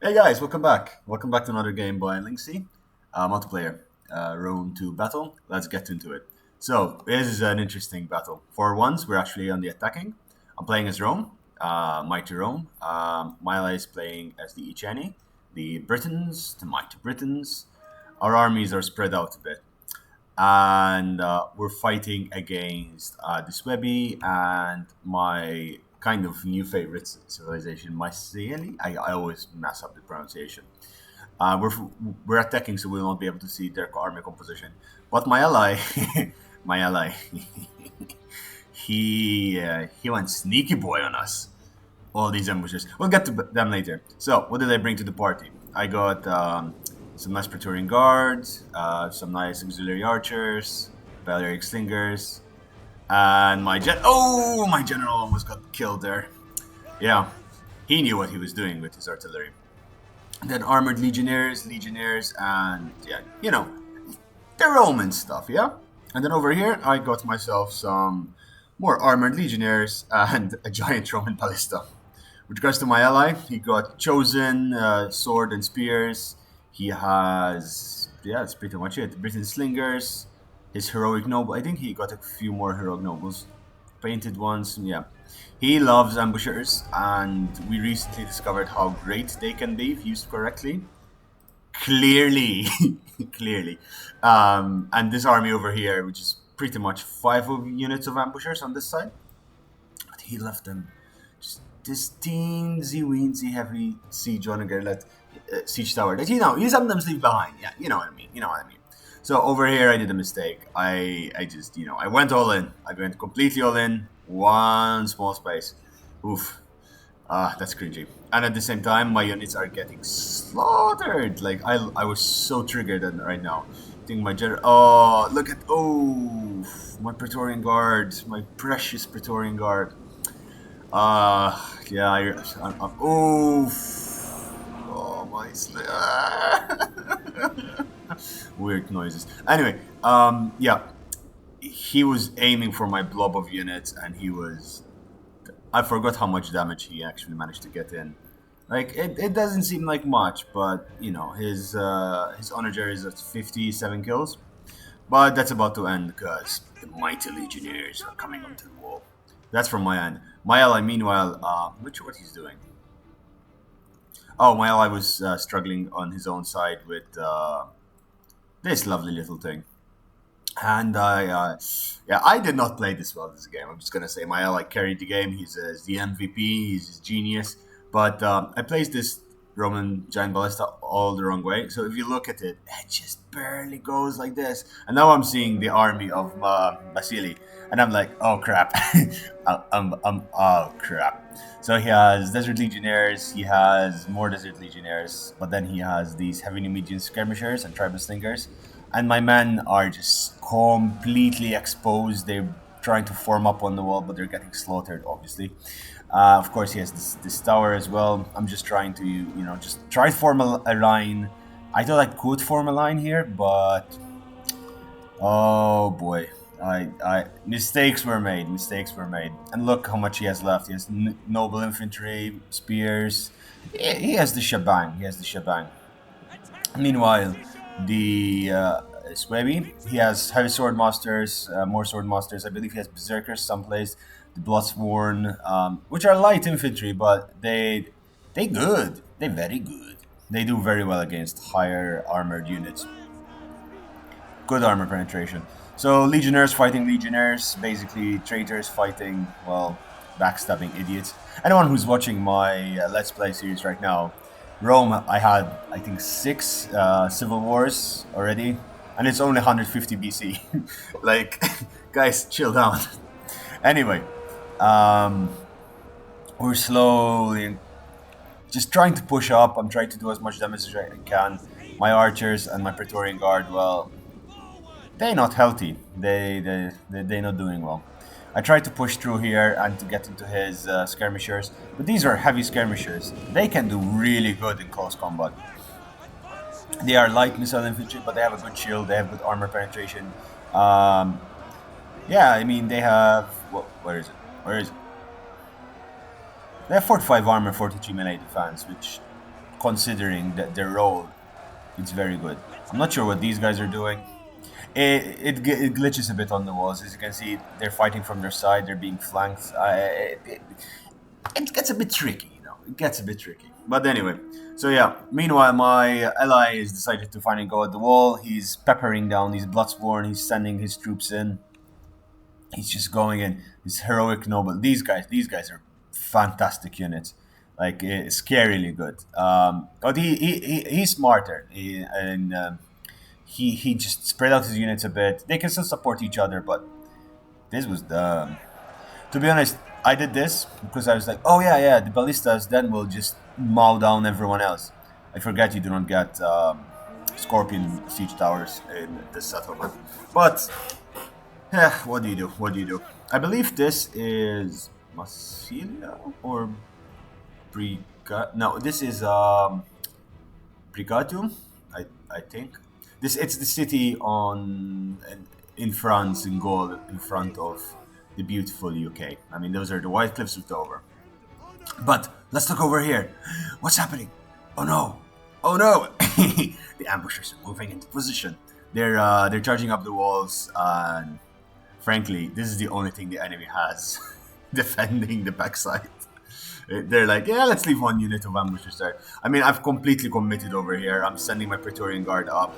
Hey guys, welcome back. Welcome back to another game by Linksy, multiplayer, Rome 2 battle. Let's get into it. So, this is an interesting battle. For once, we're actually on the attacking. I'm playing as Rome, Mighty Rome. My ally is playing as the Iceni, the Britons, the Mighty Britons. Our armies are spread out a bit. And we're fighting against the Suebi and my kind of new favorite civilization, Masaesyli. I always mess up the pronunciation. We're attacking, so we won't be able to see their army composition. But my ally, my ally, he went sneaky boy on us. All these ambushes. We'll get to them later. So, what did I bring to the party? I got some nice Praetorian guards, some nice auxiliary archers, Balearic slingers, and my general almost got killed there. Yeah, he knew what he was doing with his artillery. Then armored legionnaires, and yeah, the Roman stuff, yeah. And then over here, I got myself some more armored legionnaires and a giant Roman ballista. With regards to my ally, he got chosen sword and spears. He has, yeah, that's pretty much it. Britain slingers, his heroic noble. I think he got a few more heroic nobles, painted ones. Yeah, he loves ambushers, and we recently discovered how great they can be if used correctly. Clearly, clearly. And this army over here, which is pretty much units of ambushers on this side, but he left them just this teensy weensy heavy siege on a garlet siege tower that you sometimes leave behind. Yeah, you know what I mean. You know what I mean. So over here, I did a mistake. I just I went all in. I went completely all in. One small space. Oof. That's cringy. And at the same time, my units are getting slaughtered. Like I was so triggered right now. I think my general. Oh, look at my Praetorian Guard, my precious Praetorian Guard. Yeah. Oh my. Weird noises. Anyway, yeah, he was aiming for my blob of units, and he was. I forgot how much damage he actually managed to get in. Like it doesn't seem like much, but his onager is at 57 kills. But that's about to end because the mighty legionnaires are coming onto the wall. That's from my end. My ally, meanwhile, which what he's doing? Oh, my ally was struggling on his own side with this lovely little thing. And I did not play this well this game. I'm just gonna say my ally carried the game. He's the MVP. He's a genius. But I placed this Roman giant ballista all the wrong way. So if you look at it, it just barely goes like this. And now I'm seeing the army of Basili, and I'm like, oh crap, oh crap. So he has desert legionnaires. He has more desert legionnaires, but then he has these heavy medium skirmishers and tribal slingers, and my men are just completely exposed. They're trying to form up on the wall, but they're getting slaughtered, obviously. Of course, he has this tower as well. I'm just trying to, just try to form a line. I thought I could form a line here, but oh boy, I mistakes were made. Mistakes were made. And look how much he has left. He has noble infantry, spears. He has the shebang. He has the shebang. Meanwhile, the Suebi, he has heavy sword masters, more sword masters. I believe he has berserkers someplace. The Bloodsworn, which are light infantry, but they good. They very good. They do very well against higher armored units. Good armor penetration. So legionnaires fighting legionnaires, basically traitors fighting, well, backstabbing idiots. Anyone who's watching my Let's Play series right now, Rome, I had, I think, 6 civil wars already, and it's only 150 BC. Like, guys, chill down. Anyway, we're slowly just trying to push up. I'm trying to do as much damage as I can. My archers and my Praetorian Guard, well, they're not healthy. They're not doing well. I tried to push through here and to get into his skirmishers, but these are heavy skirmishers. They can do really good in close combat. They are light missile infantry, but they have a good shield. They have good armor penetration. Yeah, I mean they have. Where is it? Where is it? They have 45 armor, 43 melee defense, which considering that their role, it's very good. I'm not sure what these guys are doing. It glitches a bit on the walls. As you can see, they're fighting from their side. They're being flanked. It gets a bit tricky, you know. It gets a bit tricky. But anyway, so yeah. Meanwhile, my ally has decided to finally go at the wall. He's peppering down. He's Bloodsworn. He's sending his troops in. He's just going in. He's heroic noble. These guys are fantastic units. Like scarily good. But he's smarter. He just spread out his units a bit. They can still support each other, but this was the. To be honest, I did this because I was like, oh yeah, the ballistas then will just mow down everyone else. I forget you do not get scorpion siege towers in this settlement, but what do you do? What do you do? I believe this is Masaesyli or No, this is Brigatum, I think. It's the city in France, in Gaul, in front of the beautiful UK. I mean, those are the White Cliffs of Dover. But let's look over here. What's happening? Oh no! Oh no! The ambushers are moving into position. They're charging up the walls, and frankly, this is the only thing the enemy has defending the backside. They're like, yeah, let's leave one unit of ambushers there. I mean, I've completely committed over here. I'm sending my Praetorian Guard up.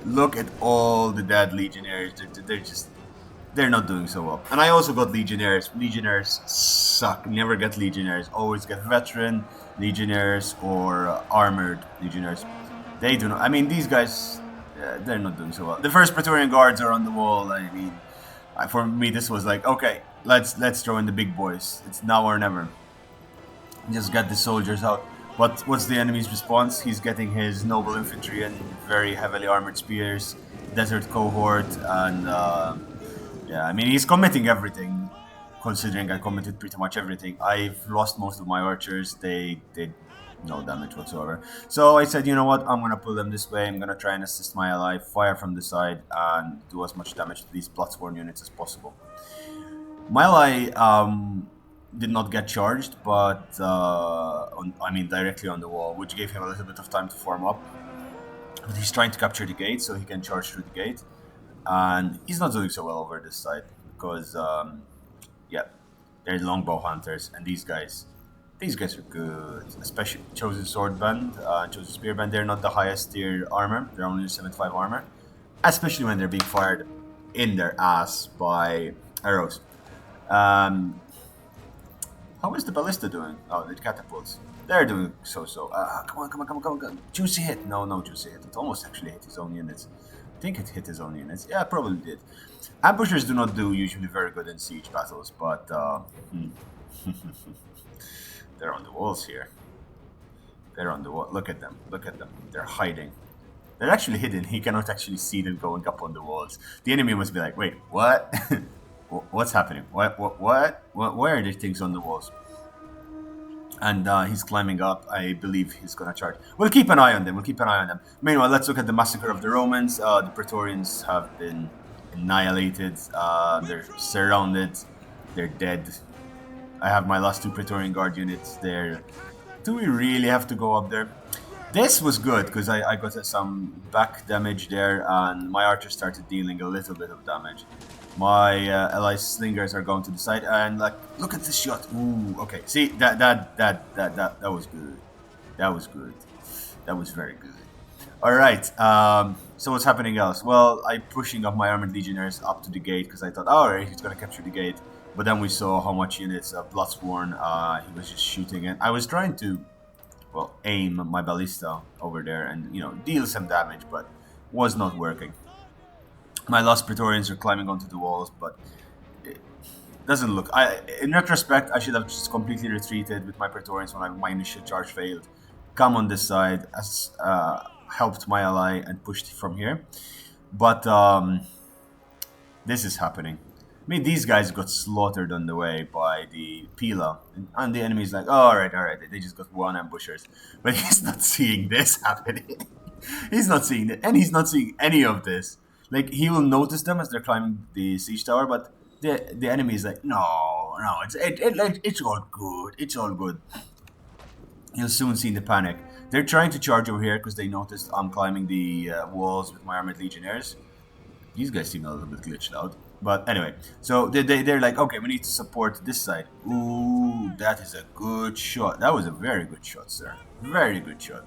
Look at all the dead legionnaires. They're not doing so well. And I also got legionnaires. Legionnaires suck. Never get legionnaires. Always get veteran legionnaires or armored legionnaires. They do not. I mean, these guys, they're not doing so well. The first Praetorian Guards are on the wall. I mean, for me, this was like, okay, let's throw in the big boys. It's now or never. Just get the soldiers out. But what's the enemy's response? He's getting his noble infantry and very heavily armored spears, desert cohort, and yeah, I mean, he's committing everything. Considering I committed pretty much everything, I've lost most of my archers. They did no damage whatsoever. So I said, you know what? I'm gonna pull them this way. I'm gonna try and assist my ally, fire from the side, and do as much damage to these Bloodsworn units as possible. My ally did not get charged, but directly on the wall, which gave him a little bit of time to form up. But he's trying to capture the gate so he can charge through the gate, and he's not doing so well over this side because, yeah, they're longbow hunters, and these guys are good, especially Chosen Swordband, Chosen Spearband. They're not the highest tier armor; they're only 75 armor, especially when they're being fired in their ass by arrows. How is the ballista doing? Oh, the catapults. They're doing so-so. Come on. Juicy hit. No juicy hit. It almost actually hit his own units. I think it hit his own units. Yeah, it probably did. Ambushers do not do usually very good in siege battles, but they're on the walls here. They're on the wall. Look at them. They're hiding. They're actually hidden. He cannot actually see them going up on the walls. The enemy must be like, wait, what? What's happening? What? Where are the things on the walls? And he's climbing up. I believe he's gonna charge. We'll keep an eye on them. Meanwhile, let's look at the massacre of the Romans. The Praetorians have been annihilated. They're surrounded. They're dead. I have my last two Praetorian Guard units there. Do we really have to go up there? This was good because I got some back damage there, and my archers started dealing a little bit of damage. My ally slingers are going to the side, and like, look at this shot. Ooh, okay. See, that was good. That was very good. All right. So what's happening else? Well, I'm pushing up my armored legionnaires up to the gate because I thought, all right, he's gonna capture the gate. But then we saw how much units Bloodsworn he was just shooting, and I was trying to, well, aim my ballista over there and deal some damage, but was not working. My last Praetorians are climbing onto the walls, but it doesn't look. In retrospect, I should have just completely retreated with my Praetorians when my initial charge failed. Come on this side, as helped my ally and pushed from here. But this is happening. I mean, these guys got slaughtered on the way by the Pila, and the enemy's like, oh, all right, they just got one ambushers. But he's not seeing this happening. He's not seeing it, and he's not seeing any of this. Like, he will notice them as they're climbing the siege tower, but the enemy is like, no, it's all good. You'll soon see the panic. They're trying to charge over here because they noticed I'm climbing the walls with my armored legionnaires. These guys seem a little bit glitched out. But anyway, so they're like, okay, we need to support this side. Ooh, that is a good shot. That was a very good shot, sir. Very good shot.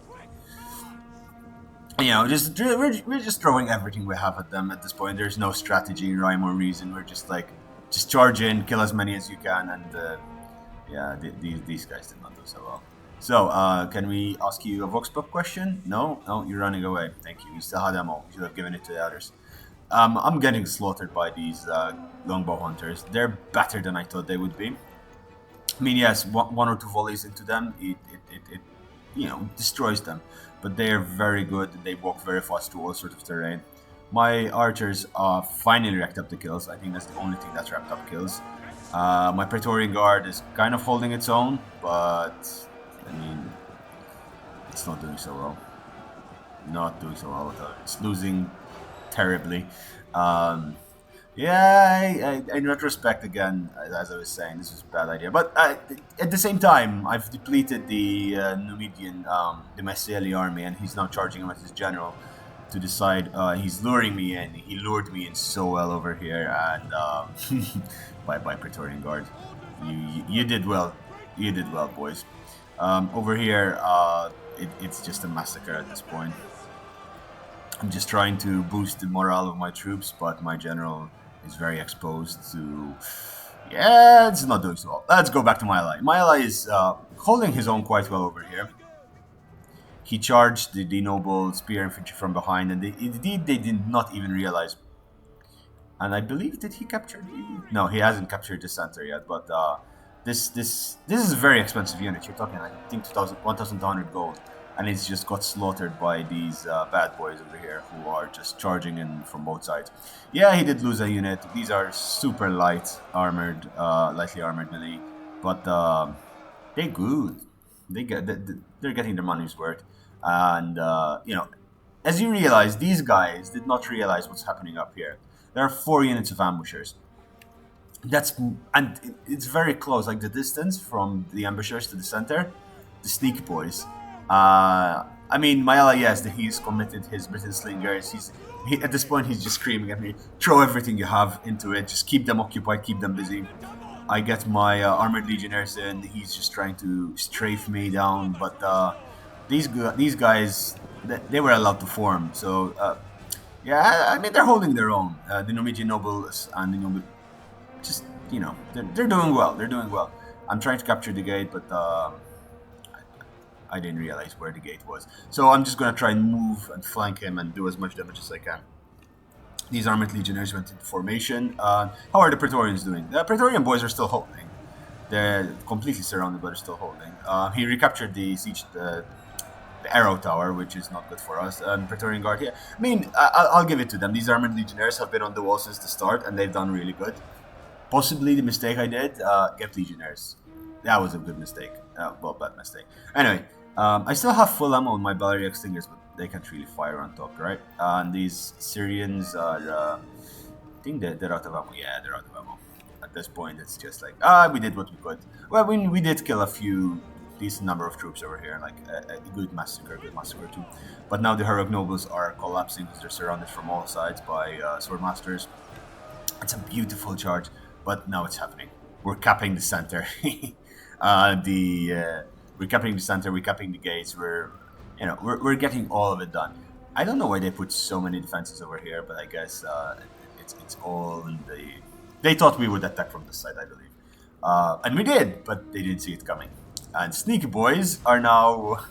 You know, we're just throwing everything we have at them at this point. There's no strategy, rhyme or reason. We're just like, just charge in, kill as many as you can, and yeah, these guys did not do so well. So, can we ask you a Vox Pop question? No? No, you're running away. Thank you. You still had ammo. You should have given it to the others. I'm getting slaughtered by these longbow hunters. They're better than I thought they would be. I mean, yes, one or two volleys into them, it you know, destroys them. But they're very good. They walk very fast through all sorts of terrain. My archers finally racked up the kills. I think that's the only thing that's racked up kills. My Praetorian Guard is kind of holding its own, but I mean, it's not doing so well. Not doing so well at all. It's losing terribly. Um, yeah, in retrospect, again, as I was saying, this was a bad idea. But at the same time, I've depleted the Numidian, the Masaesyli army, and he's now charging him as his general to decide. He's luring me in. He lured me in so well over here, and by Praetorian Guard, you did well. You did well, boys. Over here, it's just a massacre at this point. I'm just trying to boost the morale of my troops, but my general is very exposed to. Yeah, it's not doing so well. Let's go back to my ally. My ally is holding his own quite well over here. He charged the noble spear infantry from behind, and indeed they did not even realize. And I believe did he capture the? No, he hasn't captured the center yet. But this is a very expensive unit. You're talking, I think, 1,200 gold, and it's just got slaughtered by these bad boys over here who are just charging in from both sides. Yeah, he did lose a unit. These are super lightly armored melee, but they're good. They're getting their money's worth, and you know, as you realize, these guys did not realize what's happening up here. There are 4 units of ambushers. It's very close, like the distance from the ambushers to the center, the sneak boys. I mean, my ally, yes, he's committed his Britain slingers. At this point, he's just screaming at me, throw everything you have into it, just keep them occupied, keep them busy. I get my armored legionnaires in. He's just trying to strafe me down, but these guys, they were allowed to form. So yeah, I mean they're holding their own. The Norwegian nobles and the noble, just you know, they're doing well. They're doing well. I'm trying to capture the gate, but I didn't realize where the gate was. So I'm just gonna try and move and flank him and do as much damage as I can. These armored legionnaires went into formation. How are the Praetorians doing? The Praetorian boys are still holding. They're completely surrounded, but they're still holding. He recaptured the siege, the arrow tower, which is not good for us. And Praetorian Guard here. I mean, I'll give it to them. These armored legionnaires have been on the wall since the start, and they've done really good. Possibly the mistake I did, get legionnaires. That was a good mistake. Well, bad mistake. Anyway, I still have full ammo on my Balearic Stingers, but they can't really fire on top, right? And these Syrians are, I think they're out of ammo. Yeah, they're out of ammo. At this point, it's just like, we did what we could. Well, we did kill a few decent number of troops over here, like a good massacre too. But now the heroic nobles are collapsing because they're surrounded from all sides by swordmasters. It's a beautiful charge, but now it's happening. We're capping the center. We're capping the center. We're capping the gates. We're getting all of it done. I don't know why they put so many defenses over here, but I guess it's all in the. They thought we would attack from this side, I believe, and we did, but they didn't see it coming. And sneaky boys are now.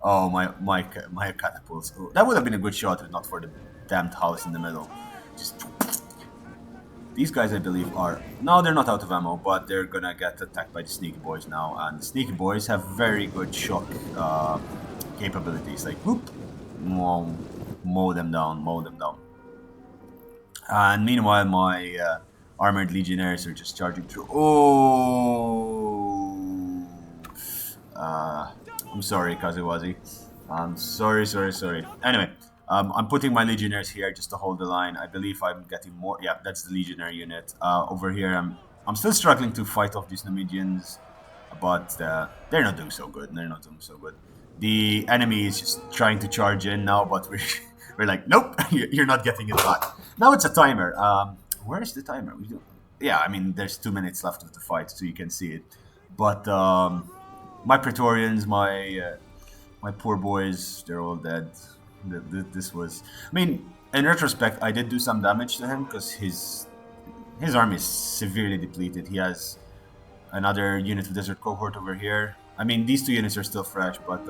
Oh my catapults! Oh, that would have been a good shot if not for the damned house in the middle. Just these guys, I believe, are no, they're not out of ammo, but they're gonna get attacked by the sneaky boys now. And the sneaky boys have very good shock capabilities. Like whoop, mow them down. And meanwhile, my armored legionnaires are just charging through. Oh. I'm sorry, Kazuwazi. I'm sorry. Anyway, I'm putting my legionnaires here just to hold the line. I believe I'm getting more. Yeah, that's the legionnaire unit. Over here, I'm still struggling to fight off these Numidians. but they're not doing so good. They're not doing so good. The enemy is just trying to charge in now, but we're like, nope, you're not getting it back. Now it's a timer. Where's the timer? Yeah, I mean, there's 2 minutes left of the fight, so you can see it. But my Praetorians, my poor boys, they're all dead. This was, I mean, in retrospect, I did do some damage to him because his army is severely depleted. He has another unit of desert cohort over here. I mean, these two units are still fresh, but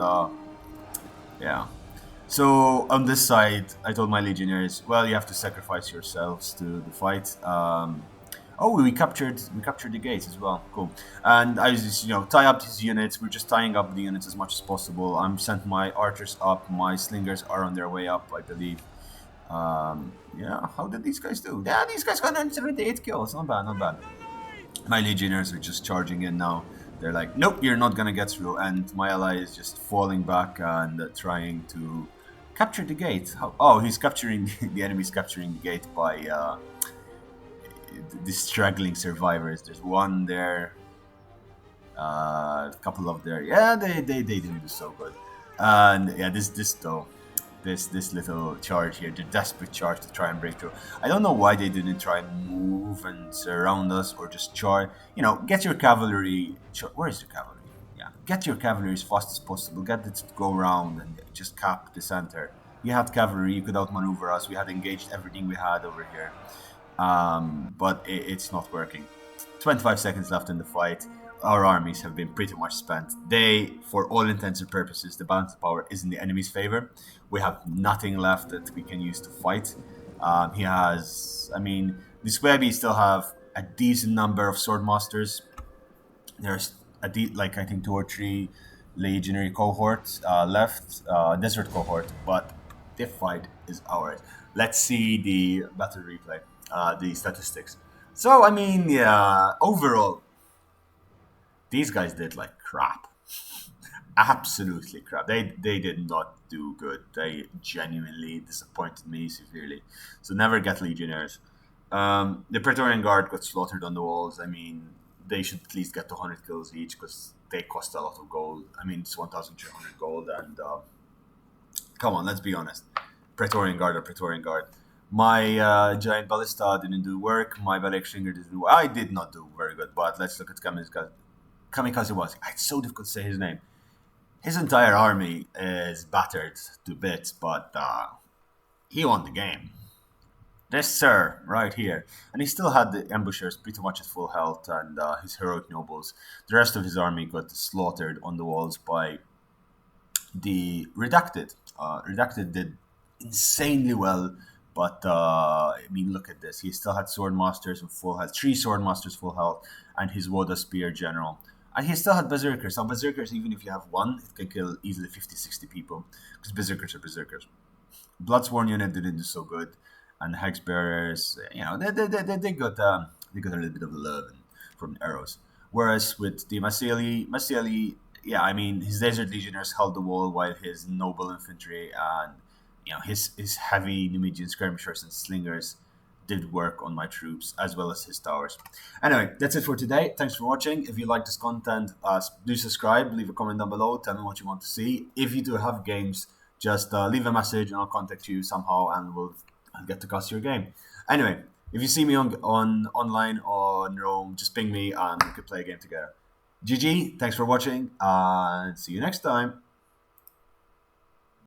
yeah. So on this side, I told my legionnaires, well, you have to sacrifice yourselves to the fight. Oh, we captured the gates as well. Cool. And I just tie up these units. We're just tying up the units as much as possible. I'm sent my archers up. My slingers are on their way up, I believe. Yeah. How did these guys do? Yeah, these guys got 178 kills. Not bad. Not bad. My legionnaires are just charging in now. They're like, nope, you're not gonna get through. And my ally is just falling back and trying to capture the gate. Oh, he's capturing the enemy's capturing the gate by the struggling survivors. There's one there, a couple of there. Yeah, they didn't do so good. And yeah, this little charge here, the desperate charge to try and break through. I don't know why they didn't try and move and surround us or just charge. Get your cavalry. Where is the cavalry? Yeah, get your cavalry as fast as possible. Get it to go around and just cap the center. You had cavalry, you could outmaneuver us. We had engaged everything we had over here, but it's not working. 25 seconds left in the fight. Our armies have been pretty much spent. For all intents and purposes, the balance of power is in the enemy's favor. We have nothing left that we can use to fight. He has, I mean, the Suebi still have a decent number of sword masters. There's like I think 2 or 3 legionary cohorts left, desert cohort, but the fight is ours. Let's see the battle replay, the statistics. So I mean, yeah, overall, these guys did like crap. Absolutely crap. They did not do good. They genuinely disappointed me severely. So never get legionnaires. The Praetorian Guard got slaughtered on the walls. I mean, they should at least get 200 kills each because they cost a lot of gold. I mean, it's 1,300 gold, and come on, let's be honest. Praetorian Guard or Praetorian Guard. My giant ballista didn't do work. My ballistic stringer didn't do. I did not do very good. But let's look at Kamikaze was. It's so difficult to say his name. His entire army is battered to bits, but he won the game. This sir, right here. And he still had the ambushers pretty much at full health and his heroic nobles. The rest of his army got slaughtered on the walls by the Redacted. Redacted did insanely well, but I mean, look at this. He still had sword masters with full health, 3 sword masters full health, and his Woda spear general. And he still had berserkers. Now, berserkers, even if you have one, it can kill easily 50, 60 people because berserkers are berserkers. Bloodsworn unit didn't do so good, and hex bearers, they got a little bit of love from arrows. Whereas with the Masaesyli, yeah, I mean his desert legionnaires held the wall while his noble infantry and his heavy Numidian skirmishers and slingers did work on my troops as well as his towers. Anyway, that's it for today. Thanks for watching. If you like this content, do subscribe, leave a comment down below, tell me what you want to see. If you do have games, just leave a message and I'll contact you somehow and I'll get to cast your game. Anyway, if you see me on online or on Rome, just ping me and we could play a game together. GG, thanks for watching and see you next time.